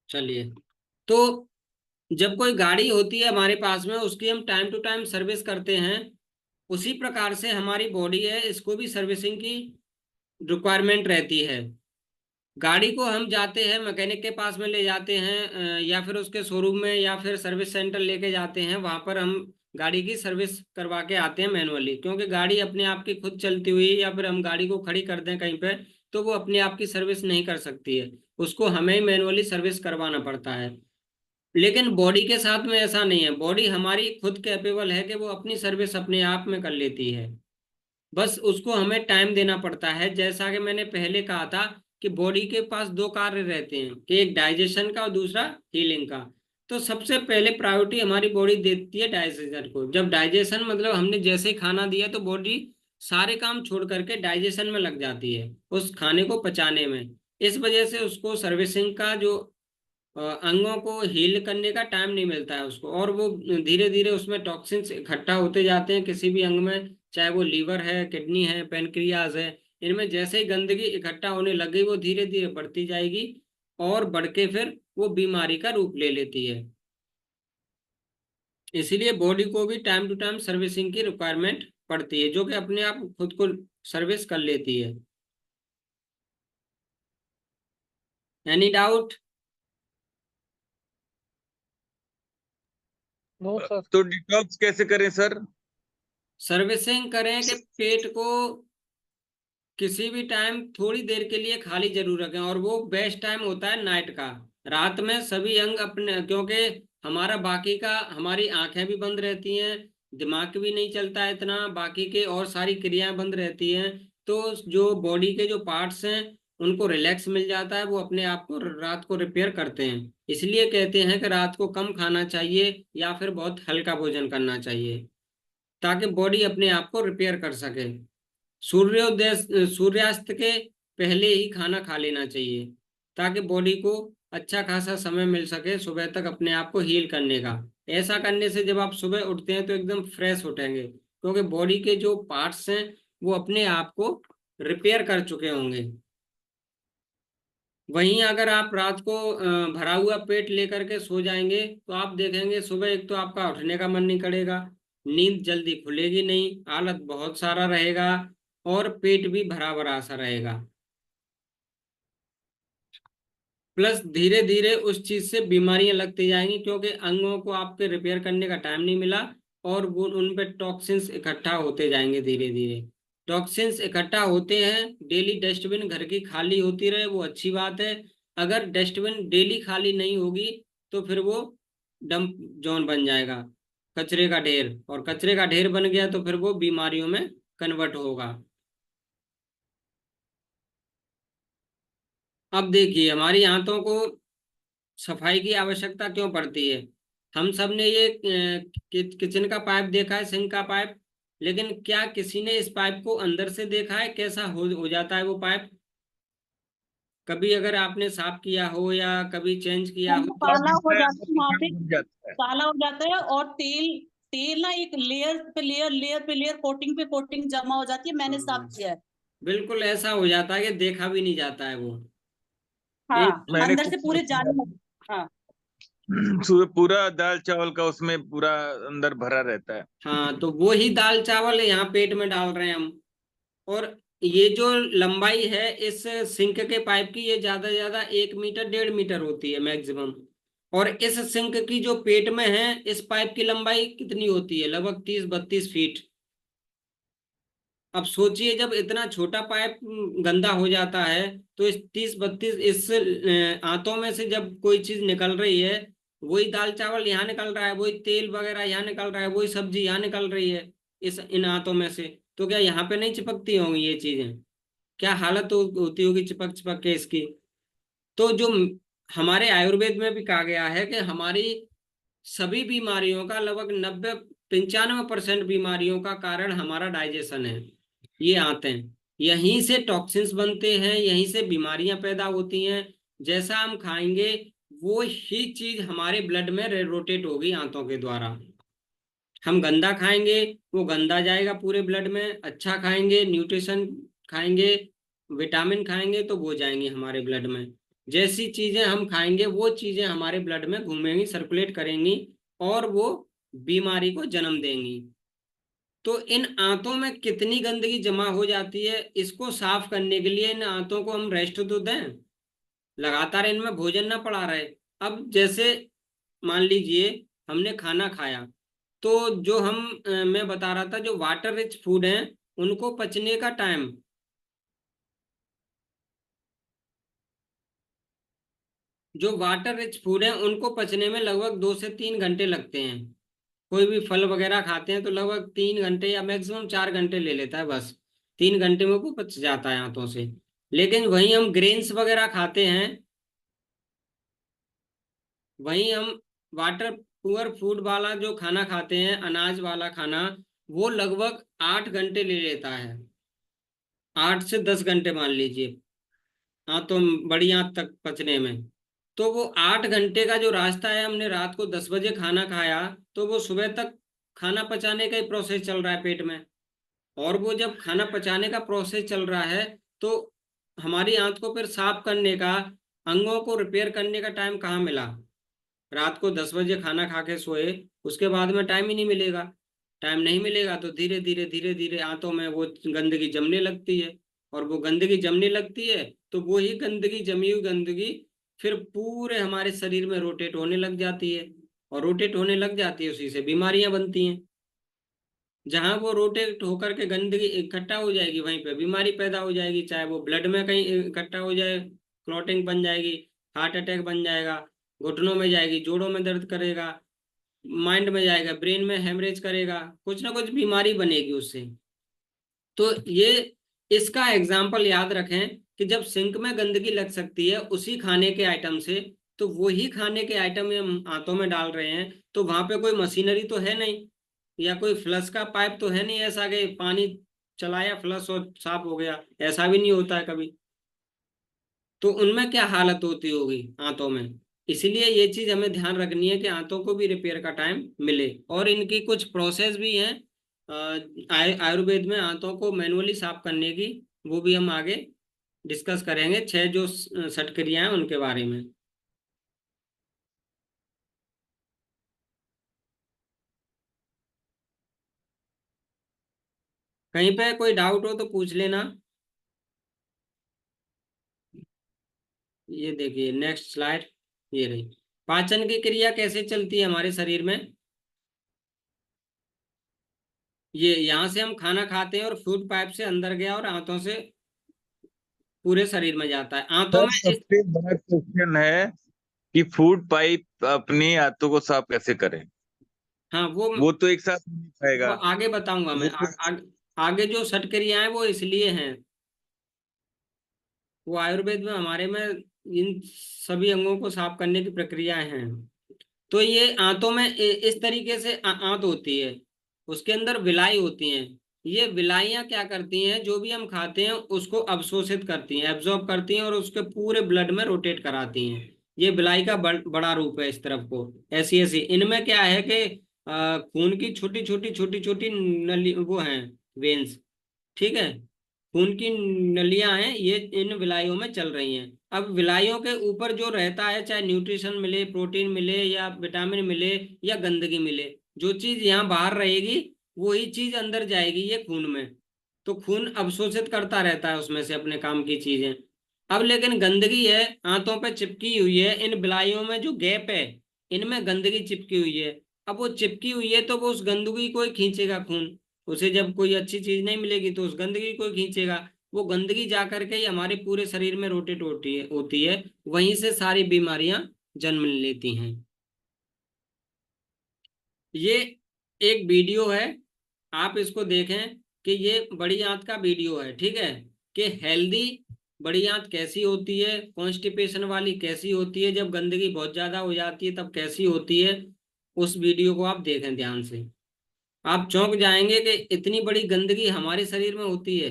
चलिए, तो जब कोई गाड़ी होती है हमारे पास में, उसकी हम टाइम टू टाइम सर्विस करते हैं। उसी प्रकार से हमारी बॉडी है, इसको भी सर्विसिंग की रिक्वायरमेंट रहती है। गाड़ी को हम जाते हैं मैकेनिक के पास में ले जाते हैं, या फिर उसके शोरूम में या फिर सर्विस सेंटर लेके जाते हैं। वहां पर हम गाड़ी की सर्विस करवा के आते हैं मैनुअली, क्योंकि गाड़ी अपने आप की खुद चलती हुई या फिर हम गाड़ी को खड़ी कर दें कहीं पे, तो वो अपने आप की सर्विस नहीं कर सकती है। उसको हमें ही मैनुअली सर्विस करवाना पड़ता है। लेकिन बॉडी के साथ में ऐसा नहीं है। बॉडी हमारी खुद कैपेबल है कि वो अपनी सर्विस अपने आप में कर लेती है। बस उसको हमें टाइम देना पड़ता है। जैसा कि मैंने पहले कहा था कि बॉडी के पास दो कार्य रहते हैं, कि एक डाइजेशन का और दूसरा हीलिंग का। तो सबसे पहले प्रायोरिटी हमारी बॉडी देती है डाइजेशन को। जब डाइजेशन मतलब हमने जैसे ही खाना दिया तो बॉडी सारे काम छोड़ करके डाइजेशन में लग जाती है, उस खाने को पचाने में। इस वजह से उसको सर्विसिंग का जो अंगों को हील करने का टाइम नहीं मिलता है उसको, और वो धीरे धीरे उसमें टॉक्सिन्स इकट्ठा होते जाते हैं किसी भी अंग में, चाहे वो लीवर है, किडनी है, पेनक्रियाज है। इनमें जैसे ही गंदगी इकट्ठा होने लगी, वो धीरे धीरे बढ़ती जाएगी और बढ़ के फिर वो बीमारी का रूप ले लेती है। इसीलिए बॉडी को भी टाइम टू टाइम सर्विसिंग की रिक्वायरमेंट पड़ती है, जो कि अपने आप खुद को सर्विस कर लेती है। Any doubt? No sir. तो डिटॉक्स कैसे करें सर? सर्विसिंग करें कि पेट को किसी भी टाइम थोड़ी देर के लिए खाली जरूर रखें, और वो बेस्ट टाइम होता है नाइट का। रात में सभी अंग अपने, क्योंकि हमारा बाकी का, हमारी आंखें भी बंद रहती हैं, दिमाग भी नहीं चलता है इतना, बाकी के और सारी क्रियाएं बंद रहती हैं। तो जो बॉडी के जो पार्ट्स हैं उनको रिलैक्स मिल जाता है, वो अपने आप को रात को रिपेयर करते हैं। इसलिए कहते हैं कि रात को कम खाना चाहिए या फिर बहुत हल्का भोजन करना चाहिए, ताकि बॉडी अपने आप को रिपेयर कर सके। सूर्योदय सूर्यास्त के पहले ही खाना खा लेना चाहिए, ताकि बॉडी को अच्छा खासा समय मिल सके सुबह तक अपने आप को हील करने का। ऐसा करने से जब आप सुबह उठते हैं तो एकदम फ्रेश उठेंगे, क्योंकि बॉडी के जो पार्ट्स हैं वो अपने आप को रिपेयर कर चुके होंगे। वहीं अगर आप रात को भरा हुआ पेट लेकर के सो जाएंगे तो आप देखेंगे सुबह एक तो आपका उठने का मन नहीं करेगा, नींद जल्दी खुलेगी नहीं, हालत बहुत सारा रहेगा, और पेट भी भरा भरा सा रहेगा। प्लस धीरे धीरे उस चीज से बीमारियां लगती जाएंगी, क्योंकि अंगों को आपके रिपेयर करने का टाइम नहीं मिला, और वो उन पे टॉक्सिन्स इकट्ठा होते जाएंगे धीरे धीरे। टॉक्सिन्स इकट्ठा होते हैं। डेली डस्टबिन घर की खाली होती रहे वो अच्छी बात है। अगर डस्टबिन डेली खाली नहीं होगी तो फिर वो डंप जोन बन जाएगा, कचरे का ढेर, और कचरे का ढेर बन गया तो फिर वो बीमारियों में कन्वर्ट होगा। अब देखिए, हमारी आंतों को सफाई की आवश्यकता क्यों पड़ती है। हम सब ने ये किचन का पाइप देखा है, सिंक का पाइप, लेकिन क्या किसी ने इस पाइप को अंदर से देखा है कैसा हो जाता है वो पाइप? कभी अगर आपने साफ किया हो या कभी चेंज किया हो तो काला हो है, जाता है वहां पे, घुल जाता है। काला हो जाता है, और तेल तेल ना एक लेयर पे लेयर, लेयर पे लेयर, कोटिंग पे कोटिंग जमा हो जाती है। मैंने साफ हाँ, किया है। बिल्कुल ऐसा हो जाता है कि देखा भी नहीं जाता है वो। हाँ, एक मैंने अंदर खुद से पूरे जाने लगे। हाँ। सुबह पूरा दाल चावल का उसमें पूरा अंदर भरा रहता है। हाँ, तो वो ही दाल चावल यहाँ पेट में डाल रहे हैं हम। और ये जो लंबाई है इस सिंक के पाइप की, ये ज्यादा से ज्यादा 1 मीटर 1.5 मीटर होती है मैक्सिमम। और इस सिंक की जो पेट में है, इस पाइप की लंबाई कितनी होती है? लगभग 30-32 फीट। अब सोचिए, जब इतना छोटा पाइप गंदा हो जाता है, तो इस 30-32 इस आंतों में से जब कोई चीज निकल रही है, वही दाल चावल यहाँ निकल रहा है, वही तेल वगैरह यहाँ निकल रहा है, वही सब्जी यहाँ निकल रही है इस इन आंतों में से, तो क्या यहाँ पे नहीं चिपकती होंगी ये चीजें? क्या हालत होती होगी चिपक चिपक के इसकी। तो जो हमारे आयुर्वेद में भी कहा गया है कि हमारी सभी बीमारियों का लगभग 90-95% बीमारियों का कारण हमारा डाइजेशन है। ये आते हैं, यहीं से टॉक्सिन्स बनते हैं, यहीं से बीमारियां पैदा होती हैं। जैसा हम खाएंगे वो ही चीज हमारे ब्लड में रोटेट होगी आंतों के द्वारा। हम गंदा खाएंगे, वो गंदा जाएगा पूरे ब्लड में। अच्छा खाएंगे, न्यूट्रिशन खाएंगे, विटामिन खाएंगे, तो वो जाएंगे हमारे ब्लड में। जैसी चीजें हम खाएंगे वो चीजें हमारे ब्लड में घूमेंगी, सर्कुलेट करेंगी और वो बीमारी को जन्म देंगी। तो इन आंतों में कितनी गंदगी जमा हो जाती है, इसको साफ करने के लिए इन आंतों को हम रेस्ट तो दें, लगातार इनमें भोजन ना पड़ा रहे। अब जैसे मान लीजिए हमने खाना खाया, तो जो मैं बता रहा था, जो वाटर रिच फूड हैं उनको पचने का टाइम, जो वाटर रिच फूड है उनको पचने में लगभग 2 से 3 घंटे लगते हैं। कोई भी फल वगैरह खाते हैं तो लगभग 3 घंटे या मैक्सिमम 4 घंटे ले लेता है, बस 3 घंटे में वो पच जाता है हाथों से। लेकिन वहीं हम ग्रेन्स वगैरह खाते हैं, वहीं हम वाटर पुअर फूड वाला जो खाना खाते हैं, अनाज वाला खाना, वो लगभग 8 घंटे ले लेता है, 8 से 10 घंटे मान लीजिए। हाँ, तो बड़ी आंत तक पचने में। तो वो 8 घंटे का जो रास्ता है, हमने रात को 10 बजे खाना खाया, तो वो सुबह तक खाना पचाने का ही प्रोसेस चल रहा है पेट में। और वो जब खाना पचाने का प्रोसेस चल रहा है, तो हमारी आंत को फिर साफ करने का, अंगों को रिपेयर करने का टाइम कहाँ मिला। रात को 10 बजे खाना खा के सोए, उसके बाद में टाइम ही नहीं मिलेगा। टाइम नहीं मिलेगा तो धीरे धीरे धीरे धीरे आंतों में वो गंदगी जमने लगती है। और वो गंदगी जमने लगती है तो वो ही गंदगी, जमी हुई गंदगी, फिर पूरे हमारे शरीर में रोटेट होने लग जाती है। और रोटेट होने लग जाती है, उसी से बीमारियां बनती हैं। जहां वो रोटेट होकर के गंदगी इकट्ठा हो जाएगी, वहीं पे बीमारी पैदा हो जाएगी, चाहे वो ब्लड में कहीं इकट्ठा हो जाए, क्लॉटिंग बन जाएगी, हार्ट अटैक बन जाएगा, घुटनों में जाएगी, जोड़ों में दर्द करेगा, माइंड में जाएगा, ब्रेन में हेमरेज करेगा, कुछ ना कुछ बीमारी बनेगी उससे। तो ये इसका एग्जाम्पल याद रखें कि जब सिंक में गंदगी लग सकती है उसी खाने के आइटम से, तो वही खाने के आइटम हम हाथों में डाल रहे हैं, तो वहां पे कोई मशीनरी तो है नहीं, या कोई फ्लश का पाइप तो है नहीं ऐसा कि पानी चलाया फ्लश और साफ हो गया, ऐसा भी नहीं होता है कभी। तो उनमें क्या हालत होती होगी आंतों में। इसीलिए ये चीज हमें ध्यान रखनी है कि आंतों को भी रिपेयर का टाइम मिले। और इनकी कुछ प्रोसेस भी हैं आयुर्वेद में आंतों को मैनुअली साफ करने की, वो भी हम आगे डिस्कस करेंगे, 6 जो षटक्रियाएं हैं उनके बारे में। कहीं पे कोई डाउट हो तो पूछ लेना। ये देखिए नेक्स्ट स्लाइड, ये रही। पाचन की क्रिया कैसे चलती है हमारे शरीर में। ये यहाँ से हम खाना खाते हैं और फूड पाइप से अंदर गया और आंतों से पूरे शरीर में जाता है, आंतों सर में सबसे बड़ा क्वेश्चन है कि फूड पाइप अपनी आंतों को साफ कैसे करें। हाँ, वो तो एक साथ नहीं वो पाएगा। आगे बताऊंगा मैं। वो तो आगे जो षटक्रियाएं हैं वो इसलिए हैं, वो आयुर्वेद में हमारे में इन सभी अंगों को साफ करने की प्रक्रियाएं हैं। तो ये आंतों में इस तरीके से आंत होती है, उसके अंदर विलाई होती हैं। ये विलाइयां क्या करती हैं, जो भी हम खाते हैं उसको अवशोषित करती हैं, एब्जॉर्ब करती हैं और उसके पूरे ब्लड में रोटेट कराती हैं। ये विलाई का बड़ा रूप है इस तरफ को। ऐसी ऐसी इनमें क्या है कि खून की छोटी छोटी छोटी छोटी नली वो हैं, वेन्स, ठीक है। खून की नलियां हैं, ये इन विलाइयों में चल रही हैं। अब विलाइयों के ऊपर जो रहता है, चाहे न्यूट्रिशन मिले, प्रोटीन मिले या विटामिन मिले या गंदगी मिले, जो चीज यहाँ बाहर रहेगी वही चीज अंदर जाएगी ये खून में। तो खून अवशोषित करता रहता है उसमें से अपने काम की चीजें। अब लेकिन गंदगी है, आंतों पे चिपकी हुई है, इन विलाइयों में जो गैप है इनमें गंदगी चिपकी हुई है। अब वो चिपकी हुई है तो वो उस गंदगी को ही खींचेगा खून। उसे जब कोई अच्छी चीज नहीं मिलेगी तो उस गंदगी को खींचेगा। वो गंदगी जा करके ही हमारे पूरे शरीर में रोटेट होती है, वहीं से सारी बीमारियां जन्म लेती हैं। ये एक वीडियो है, आप इसको देखें कि ये बड़ी आंत का वीडियो है, ठीक है। कि हेल्दी बड़ी आंत कैसी होती है, कॉन्स्टिपेशन वाली कैसी होती है, जब गंदगी बहुत ज्यादा हो जाती है तब कैसी होती है। उस वीडियो को आप देखें ध्यान से, आप चौंक जाएंगे कि इतनी बड़ी गंदगी हमारे शरीर में होती है।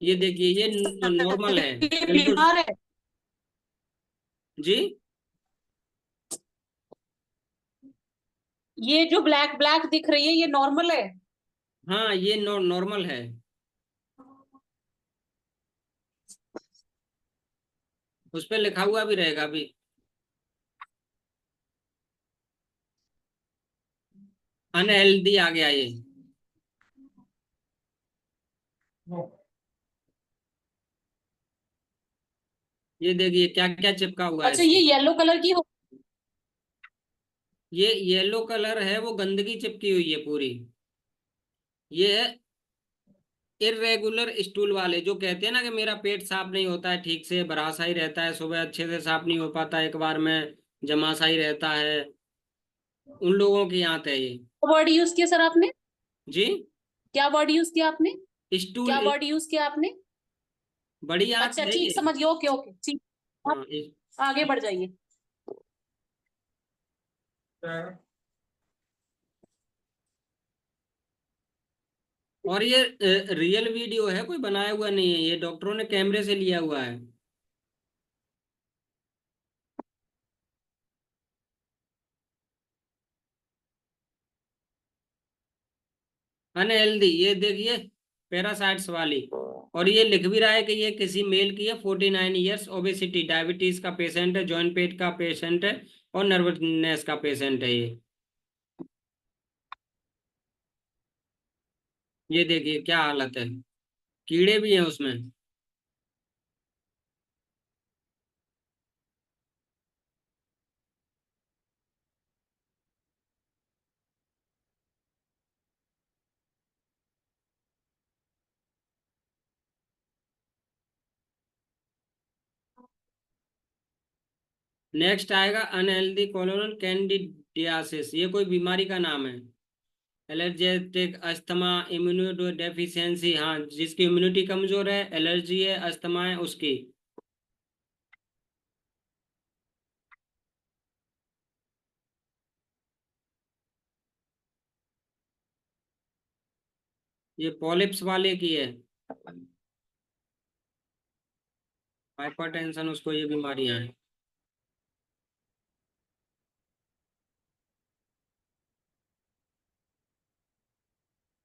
ये देखिए, ये नॉर्मल है ये बिल्कुल। बीमार है। जी, ये जो ब्लैक ब्लैक दिख रही है ये नॉर्मल है। हाँ, ये नॉर्मल है। उस पर लिखा हुआ भी रहेगा अभी। अनहेल्दी आ गया ये। ये देखिए क्या क्या चिपका हुआ है अच्छा, ये इसमें। येलो कलर की हो। ये येलो कलर है, वो गंदगी चिपकी हुई है पूरी। ये है इर्रेगुलर स्टूल वाले, जो कहते हैं ना कि मेरा पेट साफ नहीं होता है ठीक से, भरासा ही रहता है, सुबह अच्छे से साफ नहीं हो पाता एक बार में, जमासा ही रहता है, उन लोगों की आंत है ये। वर्ड यूज किया सर आपने? जी। क्या वर्ड यूज किया आपने? स्टूल। क्या वर्ड यूज किया आपने? बड़ी आंत अच्छा है ठीक, ये। समझ गए। ओके ओके ठीक। आप हाँ आगे बढ़ जाइए। और ये रियल वीडियो है, कोई बनाया हुआ नहीं है, ये डॉक्टरों ने कैमरे से लिया हुआ है। अनहेल्दी, ये देखिए पैरासाइट्स वाली। और ये लिख भी रहा है कि ये किसी मेल की है, 49 ईयर्स, ओबेसिटी, डायबिटीज का पेशेंट है, जॉइंट पेट का पेशेंट है, और नर्वसनेस का पेशेंट है ये। ये देखिए क्या हालत है, कीड़े भी हैं उसमें। नेक्स्ट आएगा अनहेल्दी कोलोनल कैंडिडियासिस, ये कोई बीमारी का नाम है। एलर्जेटिक अस्थमा, इम्यूनो डेफिशिएंसी, हाँ जिसकी इम्यूनिटी कमजोर है, एलर्जी है, अस्थमा है उसकी। ये पॉलिप्स वाले की है, हाइपरटेंशन, उसको ये बीमारियां हैं।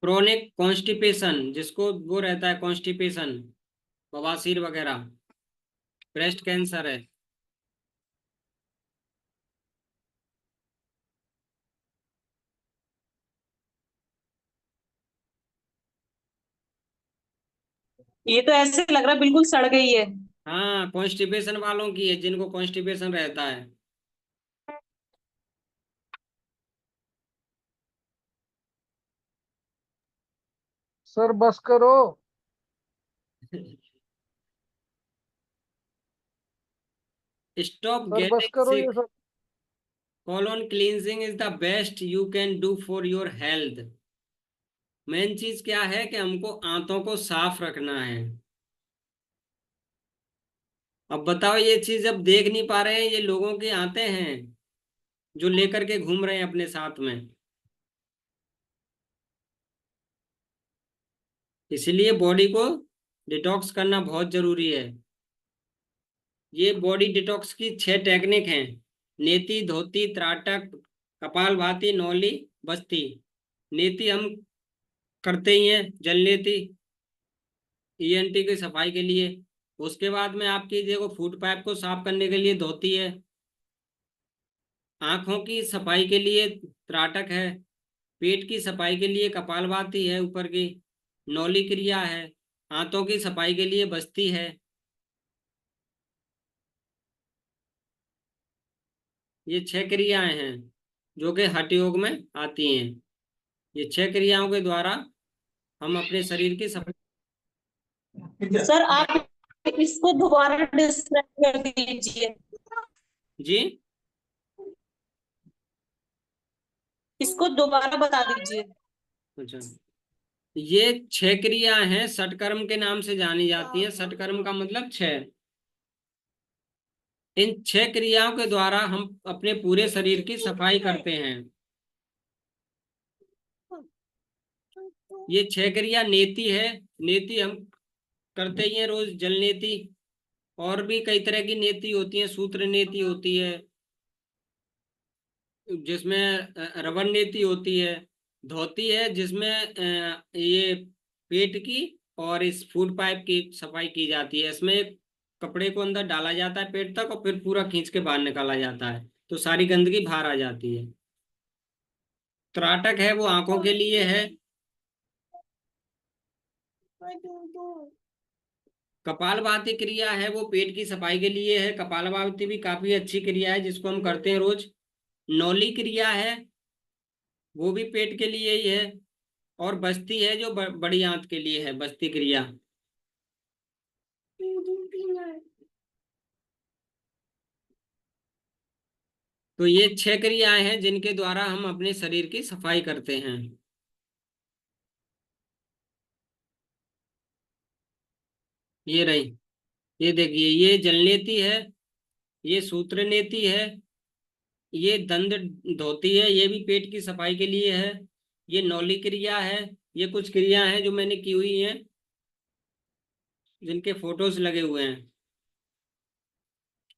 क्रोनिक कॉन्स्टिपेशन, जिसको वो रहता है कॉन्स्टिपेशन, बवासीर वगैरह। ब्रेस्ट कैंसर है। ये तो ऐसे लग रहा है बिल्कुल सड़ गई है। हाँ कॉन्स्टिपेशन वालों की है, जिनको कॉन्स्टिपेशन रहता है। सर बस करो। स्टॉप सर बस गेटिंग करो ये सिक, सब। colon cleansing is the best you can do for your health। Main चीज क्या है कि हमको आंतों को साफ रखना है। अब बताओ, ये चीज अब देख नहीं पा रहे हैं, ये लोगों की आंतें हैं जो लेकर के घूम रहे हैं अपने साथ में। इसलिए बॉडी को डिटॉक्स करना बहुत जरूरी है। ये बॉडी डिटॉक्स की 6 टेक्निक हैं। नेति, धोती, त्राटक, कपालभाति, नौली, बस्ती। नेति हम करते ही हैं, जल नेति, ईएनटी की सफाई के लिए। उसके बाद में आपकी देखो फूड पाइप को साफ करने के लिए धोती है। आंखों की सफाई के लिए त्राटक है। पेट की सफाई के लिए कपालभाति है ऊपर की। नौली क्रिया है। हाथों की सफाई के लिए बस्ती है। ये 6 क्रियाएं हैं जो कि हठ योग में आती हैं। ये 6 क्रियाओं के द्वारा हम अपने शरीर की सफाई। सर आप इसको दोबारा डिस्क्राइब कर दीजिए। जी। इसको दोबारा बता दीजिए। अच्छा, ये 6 क्रियाएं हैं, षटकर्म के नाम से जानी जाती हैं। षटकर्म का मतलब 6। इन 6 क्रियाओं के द्वारा हम अपने पूरे शरीर की सफाई करते हैं। ये 6 क्रिया नेति है। नेति हम करते ही हैं रोज, जल नेति। और भी कई तरह की नेति होती है, सूत्र नेति होती है, जिसमें रवन नेति होती है। धोती है जिसमें ये पेट की और इस फूड पाइप की सफाई की जाती है। इसमें एक कपड़े को अंदर डाला जाता है पेट तक, और फिर पूरा खींच के बाहर निकाला जाता है, तो सारी गंदगी बाहर आ जाती है। त्राटक है वो आंखों के लिए है। कपालभाति क्रिया है वो पेट की सफाई के लिए है। कपालभाति भी काफी अच्छी क्रिया है जिसको हम करते हैं रोज। नौली क्रिया है वो भी पेट के लिए ही है। और बस्ती है जो बड़ी आंत के लिए है, बस्ती क्रिया। तो ये 6 क्रियाएं हैं जिनके द्वारा हम अपने शरीर की सफाई करते हैं। ये रही, ये देखिए, ये जलनेति है, ये सूत्रनेति है, ये दंड धोती है, ये भी पेट की सफाई के लिए है। ये नौली क्रिया है। ये कुछ क्रिया हैं जो मैंने की हुई हैं, जिनके फोटोज लगे हुए हैं।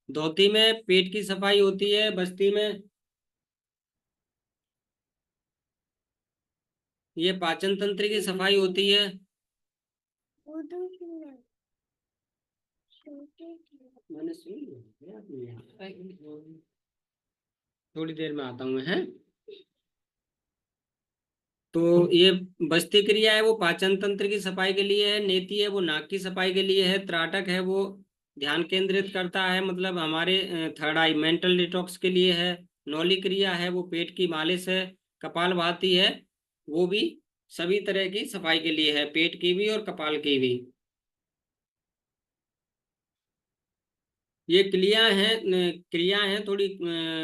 धोती में पेट की सफाई होती है, बस्ती में ये पाचन तंत्र की सफाई होती है। मैंने सुन लिया, थोड़ी देर में आता हूँ, है। तो ये बस्ती क्रिया है वो पाचन तंत्र की सफाई के लिए है। नेति है वो नाक की सफाई के लिए है। त्राटक है वो ध्यान केंद्रित करता है, मतलब हमारे थर्ड आई मेंटल डिटॉक्स के लिए है। नौली क्रिया है वो पेट की मालिश है। कपालभाति है वो भी सभी तरह की सफाई के लिए है, पेट की भी और कपाल की भी। ये क्रिया हैं थोड़ी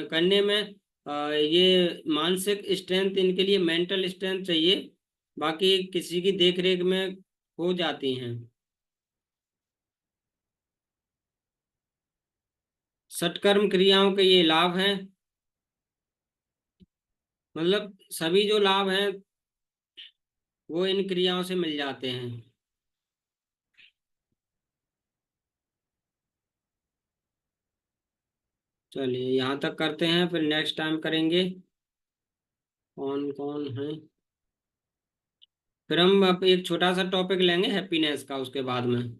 करने में ये मानसिक स्ट्रेंथ, इनके लिए मेंटल स्ट्रेंथ चाहिए, बाकी किसी की देख रेख में हो जाती हैं। षटकर्म क्रियाओं के ये लाभ हैं, मतलब सभी जो लाभ हैं वो इन क्रियाओं से मिल जाते हैं। चलिए यहाँ तक करते हैं, फिर नेक्स्ट टाइम करेंगे। कौन कौन है, फिर हम अब एक छोटा सा टॉपिक लेंगे हैप्पीनेस का उसके बाद में,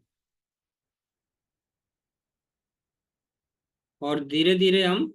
और धीरे धीरे हम